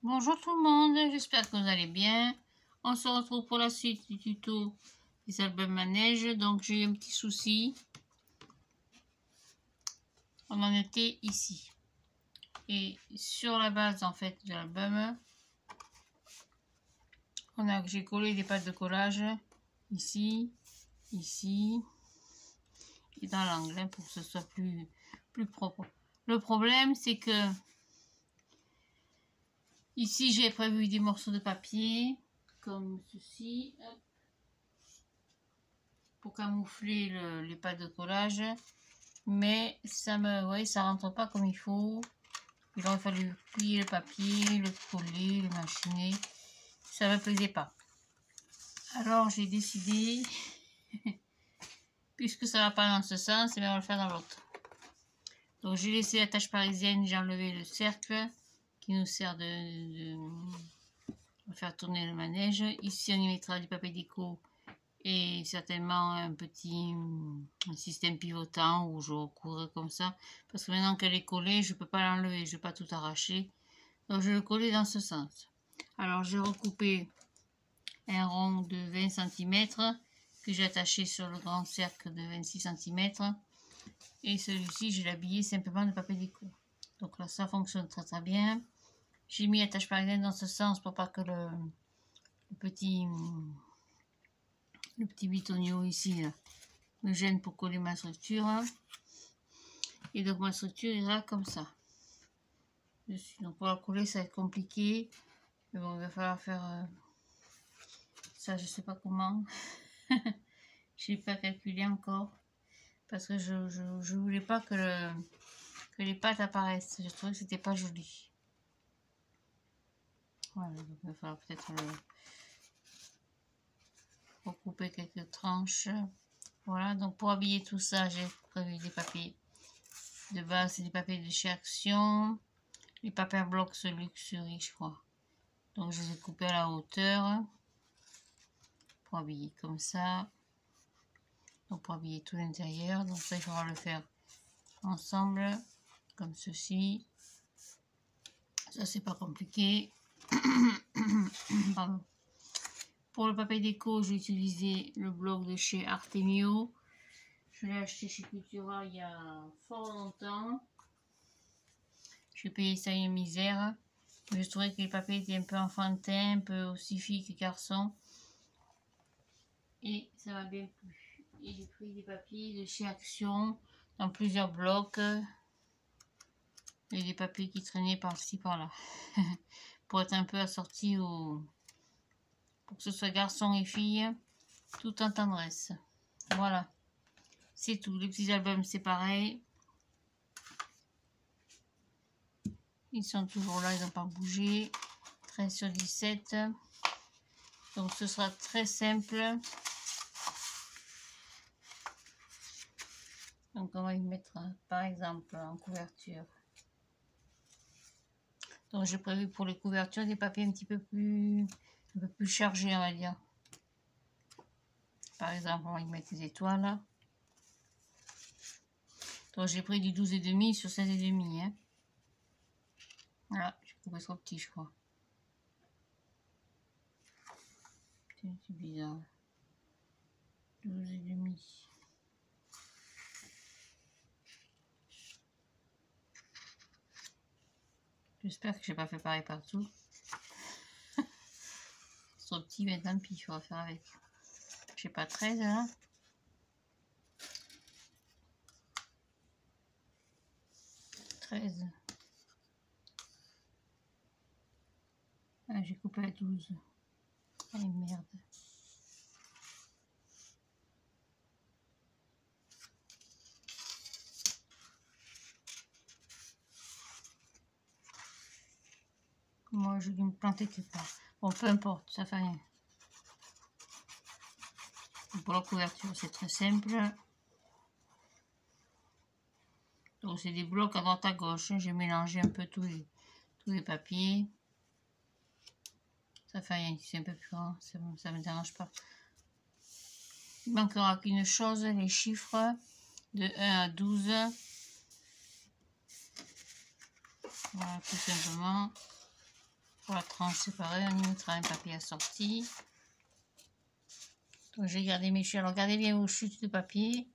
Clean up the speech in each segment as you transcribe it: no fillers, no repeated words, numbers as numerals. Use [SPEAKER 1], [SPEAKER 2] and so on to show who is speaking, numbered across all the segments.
[SPEAKER 1] Bonjour tout le monde, j'espère que vous allez bien. On se retrouve pour la suite du tuto des albums à neige. Donc j'ai eu un petit souci. On en était ici. Et sur la base en fait de l'album, j'ai collé des pattes de collage ici, ici et dans l'angle pour que ce soit plus propre. Le problème c'est que ici j'ai prévu des morceaux de papier comme ceci. Hop, pour camoufler les pattes de collage, mais ça rentre pas comme il faut. Il aurait fallu plier le papier, le coller, le machiner, ça me plaisait pas. Alors j'ai décidé, puisque ça va pas dans ce sens, on va le faire dans l'autre. Donc j'ai laissé la tâche parisienne, j'ai enlevé le cercle qui nous sert de faire tourner le manège. Ici on y mettra du papier déco et certainement un petit système pivotant où je recourrai comme ça, parce que maintenant qu'elle est collée je peux pas l'enlever, je vais pas tout arracher, donc je vais le coller dans ce sens. Alors j'ai recoupé un rond de 20 cm que j'ai attaché sur le grand cercle de 26 cm et celui-ci je l'ai habillé simplement de papier déco. Donc là ça fonctionne très très bien. J'ai mis la tâche parisienne dans ce sens pour pas que le petit bitonio ici là, me gêne pour coller ma structure. Et donc ma structure ira comme ça dessus. Donc pour la coller ça va être compliqué, mais bon il va falloir faire ça, je sais pas comment. J'ai pas calculé encore parce que je voulais pas que les pattes apparaissent. Je trouvais que c'était pas joli. Voilà, donc il va falloir peut-être recouper quelques tranches. Voilà, donc pour habiller tout ça, j'ai prévu des papiers. De base, c'est des papiers de chez Action. Les papiers blocs Luxury, je crois. Donc je les ai coupés à la hauteur pour habiller comme ça. Donc pour habiller tout l'intérieur. Donc ça, il faudra le faire ensemble comme ceci. Ça, c'est pas compliqué. Pardon. Pour le papier déco, j'ai utilisé le bloc de chez Artemio. Je l'ai acheté chez Cultura il y a fort longtemps. J'ai payé ça une misère. Mais je trouvais que les papiers étaient un peu enfantins, un peu aussi filles que garçons. Et ça m'a bien plu. Et j'ai pris des papiers de chez Action dans plusieurs blocs. Et des papiers qui traînaient par-ci par-là. Pour être un peu assorti pour que ce soit garçon et fille, tout en tendresse. Voilà. C'est tout. Les petits albums, c'est pareil. Ils sont toujours là, ils n'ont pas bougé. 13 sur 17. Donc ce sera très simple. Donc on va y mettre par exemple en couverture. Donc j'ai prévu pour les couvertures des papiers un peu plus chargés, on va dire. Par exemple, on va y mettre des étoiles. Donc j'ai pris du 12,5 sur 16,5. Hein. Voilà, j'ai coupé trop petit, je crois. C'est bizarre. 12,5. J'espère que j'ai pas fait pareil partout. C'est trop petit, mais tant pis, il faudra faire avec. Je sais pas, 13 là. 13. Ah, j'ai coupé à 12. Ah merde. Moi, je vais me planter quelque part. Bon, peu importe, ça fait rien. Pour la couverture, c'est très simple. Donc, c'est des blocs à droite à gauche. J'ai mélangé un peu tous les papiers. Ça fait rien, c'est un peu plus grand, ça ne me dérange pas. Il manquera qu'une chose, les chiffres de 1 à 12. Voilà, tout simplement. Pour la tranche, c'est pareil, on y mettra un papier assorti. Donc j'ai gardé mes chutes. Alors gardez bien vos chutes de papier.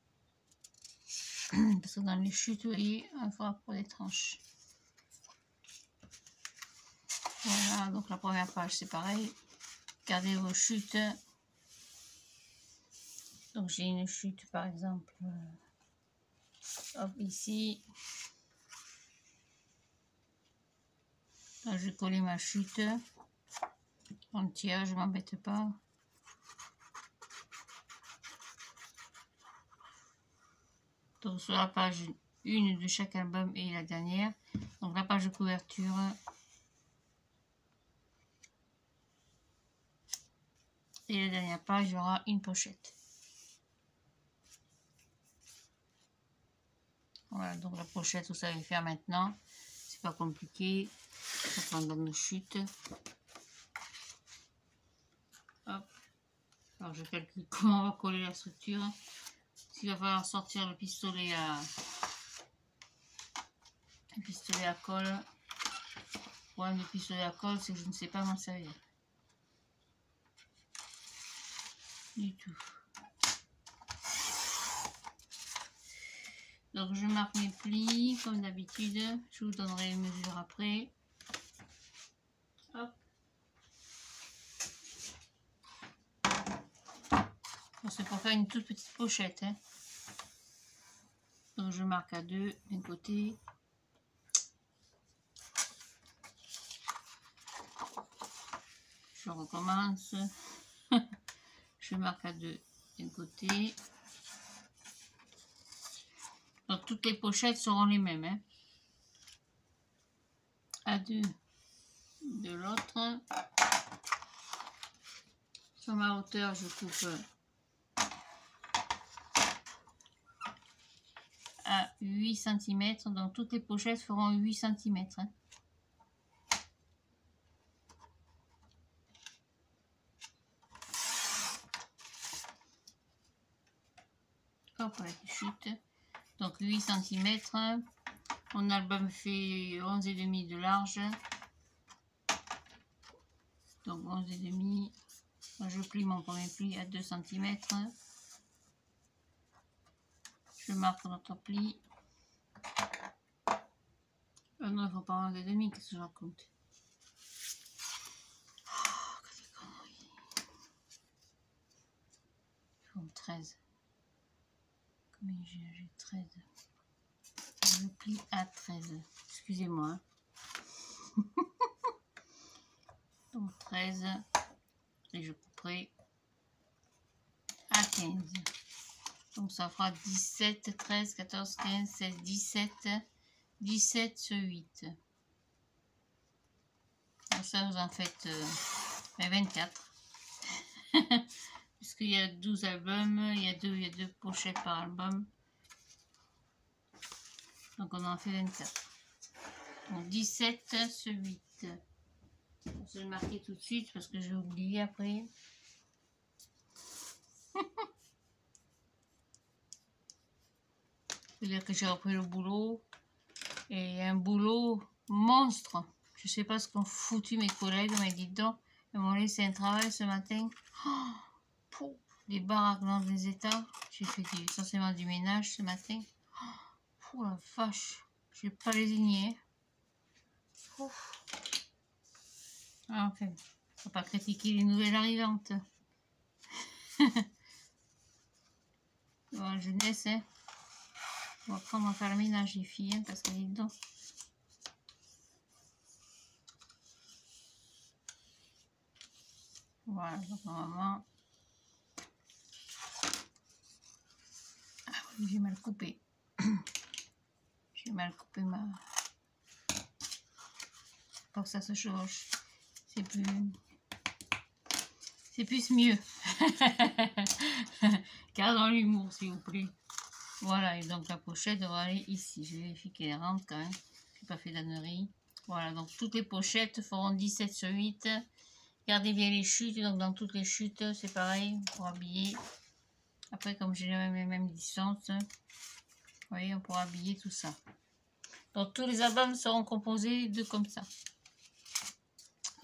[SPEAKER 1] Parce que dans les chutes, vous voyez, il faudra pour les tranches. Voilà, donc la première page, c'est pareil. Gardez vos chutes. Donc j'ai une chute, par exemple, hop, ici. Donc, je vais coller ma chute entière, je ne m'embête pas. Donc sur la page 1 de chaque album et la dernière. Donc la page de couverture. Et la dernière page, il y aura une pochette. Voilà, donc la pochette, vous savez faire maintenant. C'est pas compliqué. On va prendre nos chutes. Hop. Alors je calcule comment on va coller la structure. Il va falloir sortir le pistolet à colle. Le problème du pistolet à colle, c'est que je ne sais pas m'en servir. Du tout. Donc je marque mes plis comme d'habitude. Je vous donnerai les mesures après. Hop. C'est pour faire une toute petite pochette. Hein. Donc je marque à 2 d'un côté. Je recommence. Je marque à 2 d'un côté. Donc toutes les pochettes seront les mêmes. Hein. À 2 de l'autre. Sur ma hauteur, je coupe à 8 cm. Donc toutes les pochettes feront 8 cm. Hein. Hop, avec les chutes. Donc 8 cm. Mon album fait 11,5 de large. Donc 11,5. Je plie mon premier pli à 2 cm. Je marque notre pli. Non, il ne faut pas 11,5, qu'est-ce que je raconte? Oh, que des conneries. Il faut 13. Combien j'ai 13. Je plie à 13. Excusez-moi. Hein. Donc 13. Et je couperai à 15. Donc ça fera 17, 13, 14, 15, 16, 17. 17 sur 8. Donc ça vous en faites 24. Puisqu'il y a 12 albums, il y a deux pochettes par album. Donc on en fait 24. Donc 17 sur 8. Je vais le marquer tout de suite parce que je vais oublier après. C'est-à-dire que j'ai repris le boulot. Et un boulot monstre. Je sais pas ce qu'ont foutu mes collègues, mais dites donc, ils m'ont laissé un travail ce matin. Oh, des baraques dans des états. J'ai fait essentiellement du ménage ce matin. Oh la vache, je vais pas lésigner. Oh. Ah, enfin, faut pas critiquer les nouvelles arrivantes. Bon, la jeunesse, hein. On va prendre à faire le ménage, les filles, hein, parce qu'elle est dedans. Voilà, donc normalement. Ah oui, j'ai mal coupé. J'ai mal coupé ma. Pour que ça se chevauche. C'est plus mieux. Gardons l'humour, s'il vous plaît. Voilà, et donc la pochette devrait aller ici. Je vérifie qu'elle rentre quand même. Je n'ai pas fait d'annerie. Voilà, donc toutes les pochettes feront 17 sur 8. Gardez bien les chutes. Donc dans toutes les chutes, c'est pareil pour habiller. Après, comme j'ai les mêmes distances, vous voyez, on pourra habiller tout ça. Donc tous les albums seront composés de comme ça.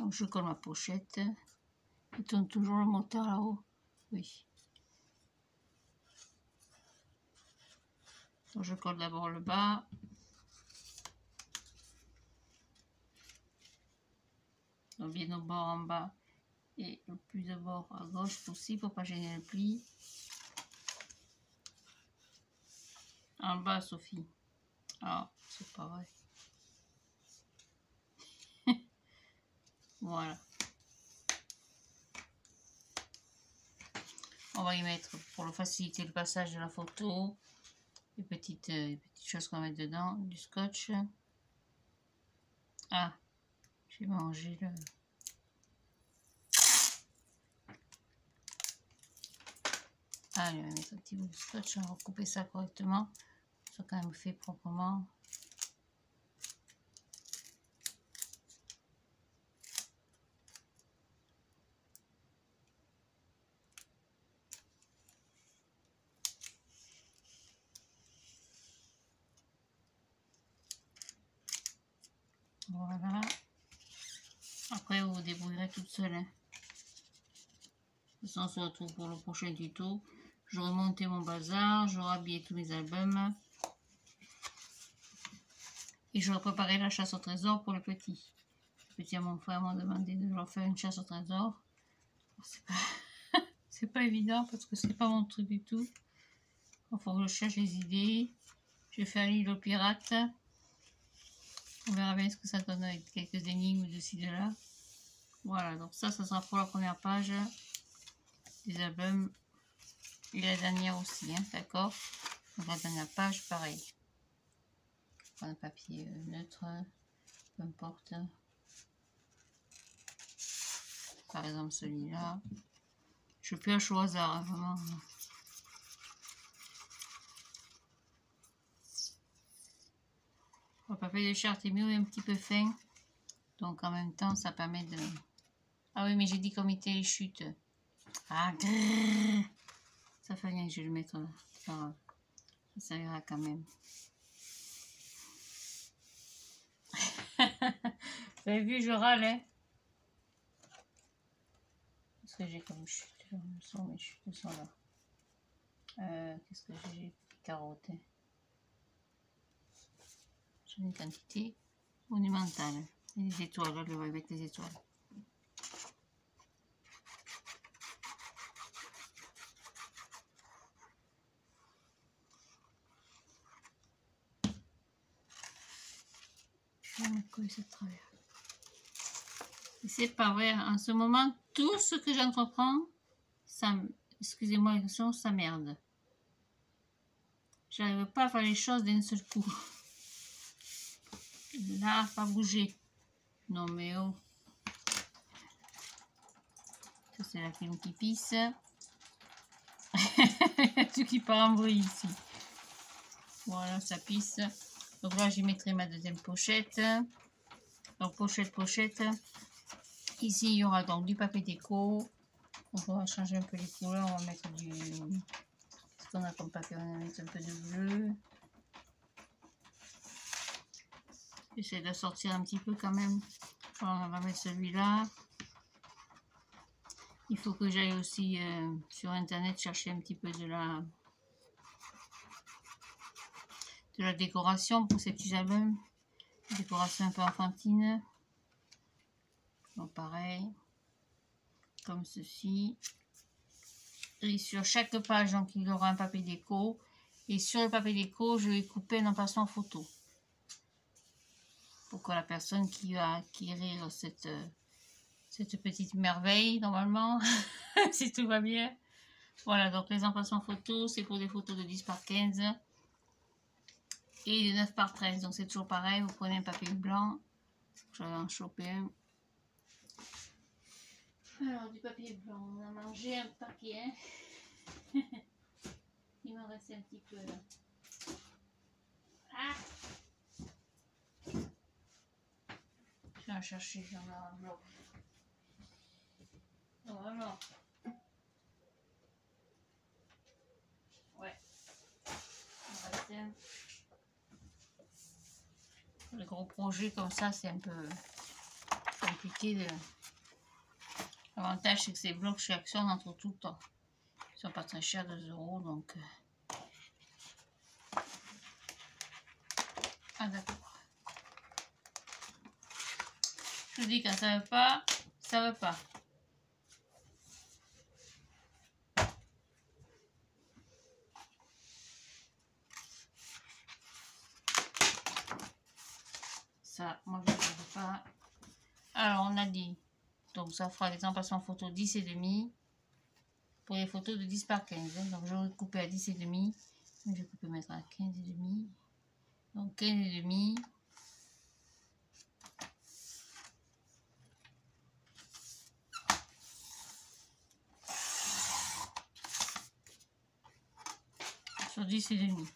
[SPEAKER 1] Donc Donc je colle ma pochette. Il tourne toujours le moteur là-haut. Oui. Donc je colle d'abord le bas. Donc bien au bord en bas et le plus de bord à gauche possible pour pas gêner le pli. En bas, Sophie. Ah, c'est pas vrai. Voilà. On va y mettre, pour le faciliter le passage de la photo, les petites choses qu'on va mettre dedans, du scotch. Ah, j'ai mangé le... Ah, je vais mettre un petit bout de scotch, on va couper ça correctement. Ça quand même fait proprement. Voilà. Après, vous vous débrouillerez toute seule. Hein. De toute façon, on se retrouve pour le prochain tuto. J'aurai monté mon bazar, j'aurai habillé tous mes albums. Et j'aurai préparé la chasse au trésor pour le petit. Le petit à mon frère m'a demandé de leur faire une chasse au trésor. C'est pas évident parce que c'est pas mon truc du tout. Il faut que je cherche les idées. Je vais faire l'île aux pirates. On verra bien ce que ça donne avec quelques énigmes de ci de là. Voilà, donc ça sera pour la première page des albums. Et la dernière aussi, hein, d'accord. Donc la dernière page, pareil. Un papier neutre, peu importe. Par exemple celui-là. Je pioche au hasard, hein, vraiment. Le papier de charte est mieux et un petit peu fin. Donc en même temps, ça permet de... Ah oui, mais j'ai dit comité les chutes. Ah, grrr. Ça fait rien, je vais le mettre là. C'est pas grave. Ça servira quand même. Vous avez vu, je râle, hein. Qu'est-ce que j'ai comme chute? Mes chutes sont là. Qu'est-ce que j'ai? Carottes. J'ai une quantité monumentale. Et les étoiles, là, je vais mettre les étoiles. Je vais mettre coller ça de travers. Et c'est pas vrai, en ce moment, tout ce que j'entreprends, ça, excusez-moi l'expression, ça merde. J'arrive pas à faire les choses d'un seul coup. Là, pas bouger. Non mais oh. Ça c'est la clim qui pisse. Tout qui part en bruit ici. Voilà, ça pisse. Donc là, j'y mettrai ma deuxième pochette. Donc pochette. Ici, il y aura donc du papier déco. Donc on va changer un peu les couleurs. On va mettre du... Ce qu'on a comme papier, on va mettre un peu de bleu. J'essaie de sortir un petit peu quand même. Alors, on va mettre celui-là. Il faut que j'aille aussi sur internet chercher un petit peu de la décoration pour ces petits albums. Décoration un peu enfantine. Donc pareil, comme ceci. Et sur chaque page, donc il y aura un papier déco. Et sur le papier déco, je vais couper un emplacement photo. Pour que la personne qui va acquérir cette petite merveille, normalement, si tout va bien. Voilà, donc les emplacements photos, c'est pour des photos de 10 par 15 et de 9 par 13. Donc c'est toujours pareil, vous prenez un papier blanc. Je vais en choper un. Alors, du papier blanc, on a mangé un papier. Il m'en restait un petit peu là. Ah! Je vais en chercher, j'en ai un bloc. Vraiment. Ouais. Il m'en restait un. Les gros projets comme ça, c'est un peu compliqué L'avantage, c'est que ces blocs chez Action, on en trouve tout le temps. Ils sont pas très chers, 2 €, donc... Ah, d'accord. Je vous dis, quand ça veut pas, ça veut pas. Ça, moi, je ne veux pas. Alors, on a dit... Donc, ça fera des emplacements photo 10,5 pour les photos de 10 par 15. Donc, je vais couper à 10,5. Je vais couper mettre à 15,5. Donc, 15,5. Sur 10,5.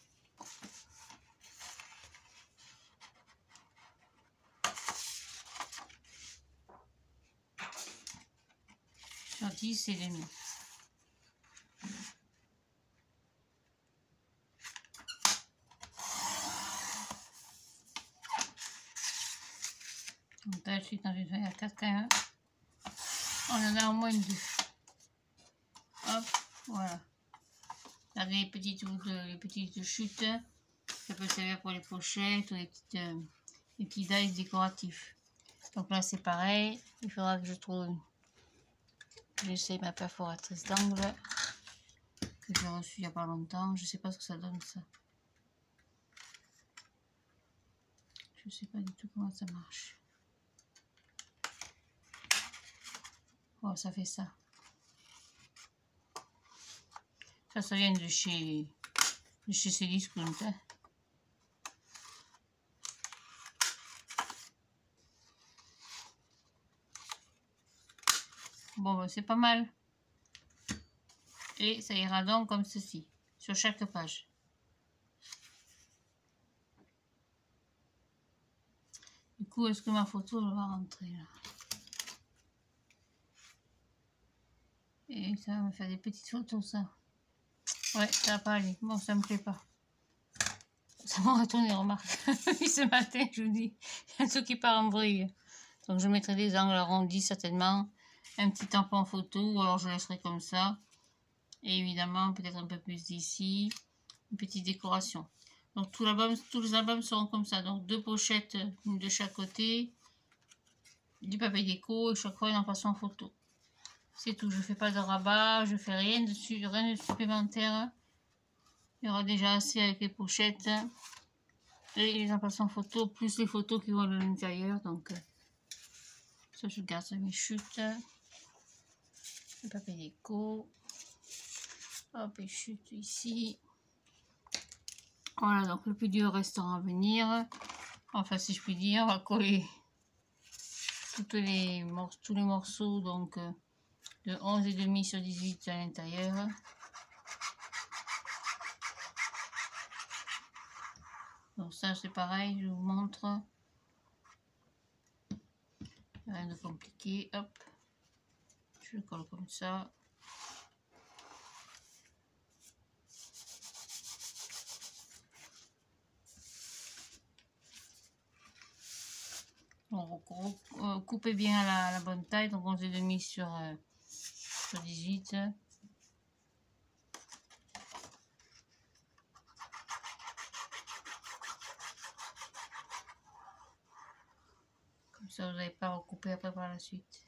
[SPEAKER 1] Sur 10,5. Donc là, je suis dans une feuille à 4K1. On en a au moins 2. Hop, voilà. Regardez les petites chutes. Ça peut servir pour les pochettes ou les petits dies décoratifs. Donc là, c'est pareil. Il faudra que je trouve... J'essaie ma perforatrice d'angle que j'ai reçue il n'y a pas longtemps. Je sais pas ce que ça donne, ça. Je sais pas du tout comment ça marche. Oh, ça fait ça. Ça vient de chez Cdiscount. Hein. Bon, bah, c'est pas mal. Et ça ira donc comme ceci, sur chaque page. Du coup, est-ce que ma photo elle va rentrer là? Et ça va me faire des petites photos, ça. Ouais, ça va pas aller. Bon, ça me plaît pas. Ça m'a retourné, remarque. Ce matin, je vous dis, il y a un truc qui part en vrille. Donc, je mettrai des angles arrondis, certainement. Un petit tampon photo, ou alors je laisserai comme ça. Et évidemment, peut-être un peu plus d'ici. Une petite décoration. Donc, tous les albums seront comme ça. Donc, 2 pochettes de chaque côté. Du papier déco et chaque fois une emplacement photo. C'est tout. Je fais pas de rabat. Je fais rien dessus, rien de supplémentaire. Il y aura déjà assez avec les pochettes et les emplacements photos, plus les photos qui vont à l'intérieur. Donc, ça, je garde mes chutes. Le papier déco. Hop, les chutes ici. Voilà, donc le plus dur restera à venir. Enfin, si je puis dire, on va coller tous les morceaux, donc de 11,5 sur 18 à l'intérieur. Donc ça, c'est pareil, je vous montre. Rien de compliqué, hop. Je le colle comme ça. Donc, coupez bien à la bonne taille, donc 11,5 sur 18. Comme ça, vous n'avez pas à recouper après par la suite.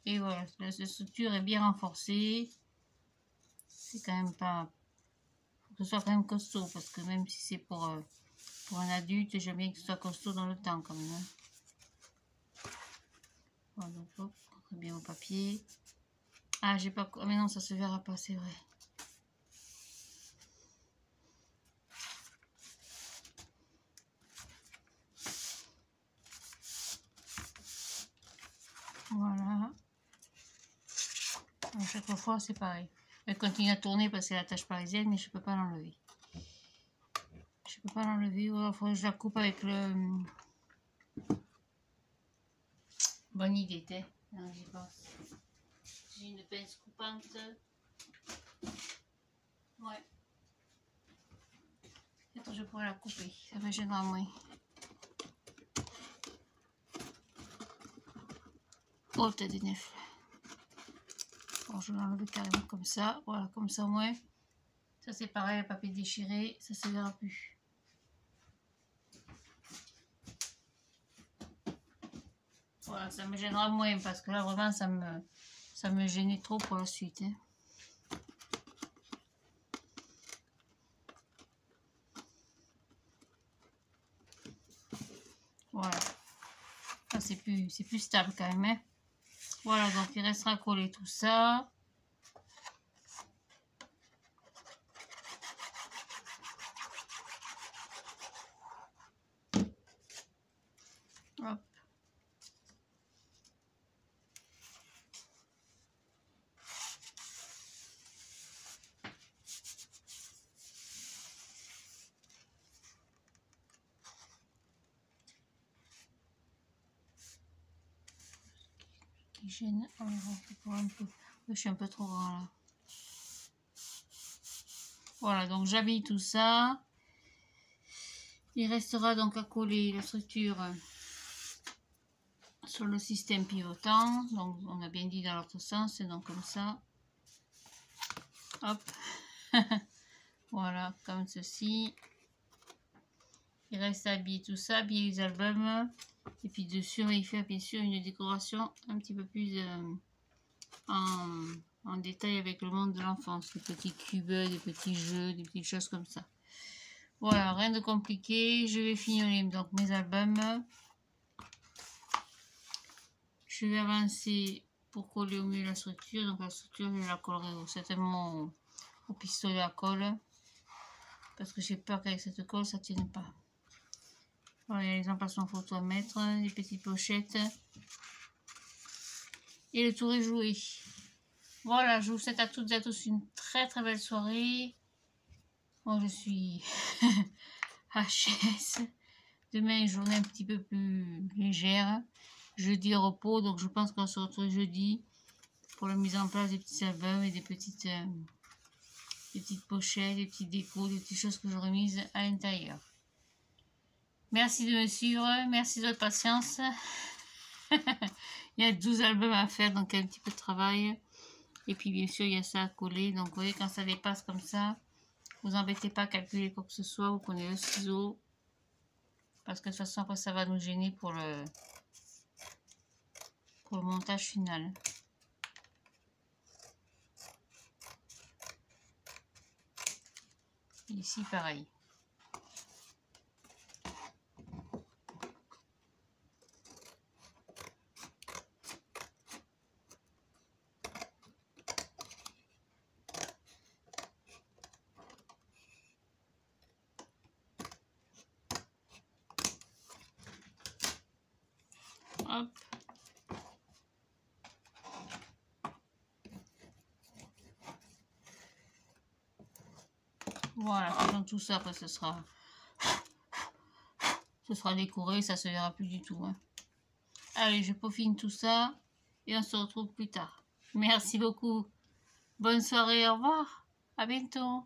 [SPEAKER 1] Et voilà, la structure est bien renforcée. C'est quand même pas... Faut que ce soit quand même costaud, parce que même si c'est pour un adulte, j'aime bien que ce soit costaud dans le temps quand même. Hein. Voilà, donc hop, on bien au papier. Ah, j'ai pas... Ah, mais non, ça se verra pas, c'est vrai. Voilà. À chaque fois, c'est pareil. Elle continue à tourner parce que c'est la tâche parisienne, mais je peux pas l'enlever. Je peux pas l'enlever, ou alors il faudrait que je la coupe avec le... Bonne idée, t'es. Non, j'y pense. J'ai une pince coupante. Ouais. Peut-être je pourrais la couper, ça me gênera moins. Oh, t'as des nefs. Bon, je vais l'enlever carrément comme ça. Voilà, comme ça au moins. Ça c'est pareil, le papier déchiré, ça se verra plus. Voilà, ça me gênera moins parce que là vraiment ça me gênait trop pour la suite. Hein. Voilà. Ah, c'est plus stable quand même. Hein. Voilà, donc il restera collé tout ça. Hop. Qui gêne. Oh, un peu. Je suis un peu trop grand là. Voilà, donc j'habille tout ça. Il restera donc à coller la structure sur le système pivotant. Donc on a bien dit dans l'autre sens, c'est donc comme ça. Hop. Voilà, comme ceci. Il reste à habiller tout ça, habiller les albums. Et puis dessus, il fait bien sûr une décoration un petit peu plus en détail avec le monde de l'enfance. Des petits cubes, des petits jeux, des petites choses comme ça. Voilà, rien de compliqué. Je vais fignoler donc mes albums. Je vais avancer pour coller au mieux la structure. Donc la structure, je la collerai certainement au pistolet à colle. Parce que j'ai peur qu'avec cette colle, ça ne tienne pas. Voilà, il y a les emplacements photo à mettre, les petites pochettes. Et le tour est joué. Voilà, je vous souhaite à toutes et à tous une très très belle soirée. Moi, je suis HS. Demain, une journée un petit peu plus légère. Jeudi repos, donc je pense qu'on se retrouve jeudi pour la mise en place des petits albums et des petites pochettes, des petits décos, des petites choses que j'aurais mises à l'intérieur. Merci de me suivre, merci de votre patience. Il y a 12 albums à faire, donc un petit peu de travail. Et puis bien sûr, il y a ça à coller. Donc vous voyez, quand ça dépasse comme ça, vous embêtez pas à calculer quoi que ce soit. Vous prenez le ciseau. Parce que de toute façon, après, ça va nous gêner pour le montage final. Et ici, pareil. Hop. Voilà, faisons tout ça, après ce sera décoré, ça se verra plus du tout. Hein. Allez, je peaufine tout ça et on se retrouve plus tard. Merci beaucoup. Bonne soirée, au revoir. À bientôt.